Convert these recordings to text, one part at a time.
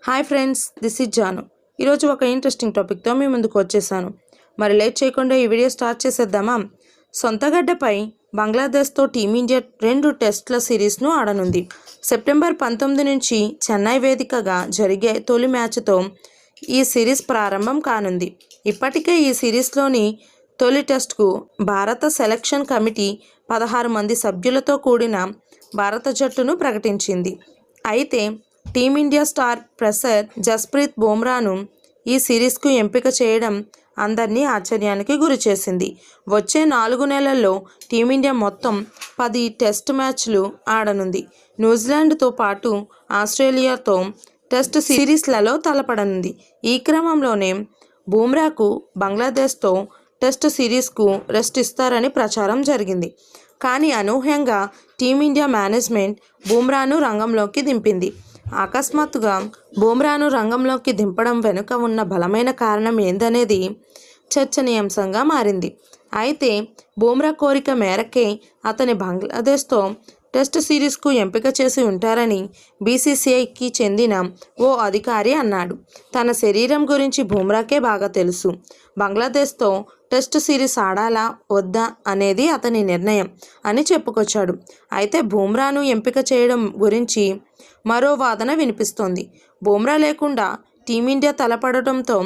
Hi friends, this is Janu. ఈరోజు ఒక interesting టాపిక్తో మీ ముందుకు వచ్చేసాను. మరి లేట్ చేయకుండా ఈ వీడియో స్టార్ట్ చేసేద్దామా? సొంతగడ్డపై బంగ్లాదేశ్తో టీమిండియా 2 టెస్టుల సిరీస్ను ఆడనుంది. సెప్టెంబర్ 19 నుంచి చెన్నై వేదికగా జరిగే తొలి మ్యాచ్తో ఈ సిరీస్ ప్రారంభం కానుంది. ఇప్పటికే ఈ సిరీస్లోని తొలి టెస్టుకు భారత సెలక్షన్ కమిటీ 16 మంది సభ్యులతో కూడిన భారత జట్టును ప్రకటించింది. అయితే టీమిండియా స్టార్ పేసర్ జస్ప్రీత్ బుమ్రాను ఈ సిరీస్కు ఎంపిక చేయడం అందరినీ ఆశ్చర్యానికి గురిచేసింది. వచ్చే 4 నెలల్లో టీమిండియా మొత్తం 10 టెస్ట్ మ్యాచ్లు ఆడనుంది. న్యూజిలాండ్తో పాటు ఆస్ట్రేలియాతో టెస్ట్ సిరీస్లలో తలపడనుంది. ఈ క్రమంలోనే బుమ్రాకు బంగ్లాదేశ్తో టెస్ట్ సిరీస్కు రెస్ట్ ఇస్తారని ప్రచారం జరిగింది. కానీ అనూహ్యంగా టీమిండియా మేనేజ్మెంట్ బుమ్రాను రంగంలోకి దింపింది. అకస్మాత్తుగా బుమ్రాను రంగంలోకి దింపడం వెనుక ఉన్న బలమైన కారణం ఏందనేది చర్చనీయాంశంగా మారింది. అయితే బుమ్రా కోరిక మేరకే అతని బంగ్లాదేశ్తో టెస్ట్ సిరీస్కు ఎంపిక చేసి ఉంటారని బీసీసీఐకి చెందిన ఓ అధికారి అన్నాడు. తన శరీరం గురించి బుమ్రాకే బాగా తెలుసు. బంగ్లాదేశ్తో టెస్ట్ సిరీస్ ఆడాలా వద్దా అనేది అతని నిర్ణయం అని చెప్పుకొచ్చాడు. అయితే బుమ్రాను ఎంపిక చేయడం గురించి మరో వాదన వినిపిస్తోంది. బుమ్రా లేకుండా టీమిండియా తలపడటంతో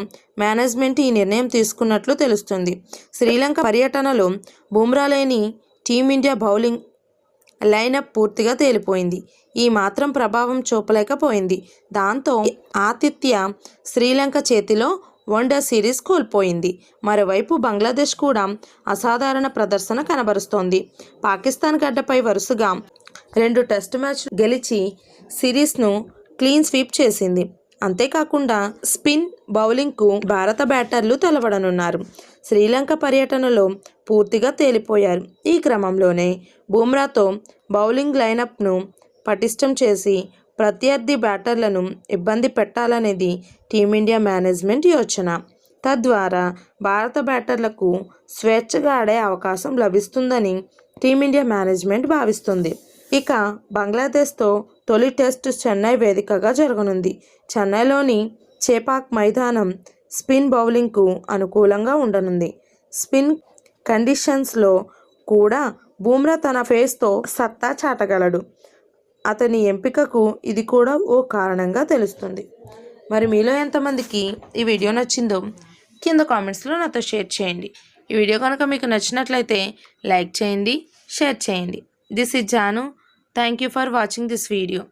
మేనేజ్మెంట్ ఈ నిర్ణయం తీసుకున్నట్లు తెలుస్తుంది. శ్రీలంక పర్యటనలో బుమ్రా లేని టీమిండియా బౌలింగ్ లైనప్ పూర్తిగా తేలిపోయింది. ఈ మాత్రం ప్రభావం చూపలేకపోయింది. దాంతో ఆతిథ్య శ్రీలంక చేతిలో వన్డే సిరీస్ కోల్పోయింది. మరోవైపు బంగ్లాదేశ్ కూడా అసాధారణ ప్రదర్శన కనబరుస్తోంది. పాకిస్తాన్ గడ్డపై వరుసగా 2 టెస్ట్ మ్యాచ్ గెలిచి సిరీస్ను క్లీన్ స్వీప్ చేసింది. అంతేకాకుండా స్పిన్ బౌలింగ్కు భారత బ్యాటర్లు తలపడనున్నారు. శ్రీలంక పర్యటనలో పూర్తిగా తేలిపోయారు. ఈ క్రమంలోనే బుమ్రాతో బౌలింగ్ లైనప్ను పటిష్టం చేసి ప్రత్యర్థి బ్యాటర్లను ఇబ్బంది పెట్టాలనేది టీమిండియా మేనేజ్మెంట్ యోచన. తద్వారా భారత బ్యాటర్లకు స్వేచ్ఛగా ఆడే అవకాశం లభిస్తుందని టీమిండియా మేనేజ్మెంట్ భావిస్తుంది. ఇక బంగ్లాదేశ్తో తొలి టెస్టు చెన్నై వేదికగా జరగనుంది. చెన్నైలోని చేపాక్ మైదానం స్పిన్ బౌలింగ్కు అనుకూలంగా ఉండనుంది. స్పిన్ కండిషన్స్లో కూడా బుమ్రా తన ఫేస్తో సత్తా చాటగలడు. అతని ఎంపికకు ఇది కూడా ఓ కారణంగా తెలుస్తుంది. మరి మీలో ఎంతమందికి ఈ వీడియో నచ్చిందో కింద కామెంట్స్లో నాతో షేర్ చేయండి. ఈ వీడియో కనుక మీకు నచ్చినట్లయితే లైక్ చేయండి, షేర్ చేయండి. This is Janu. Thank you for watching this video.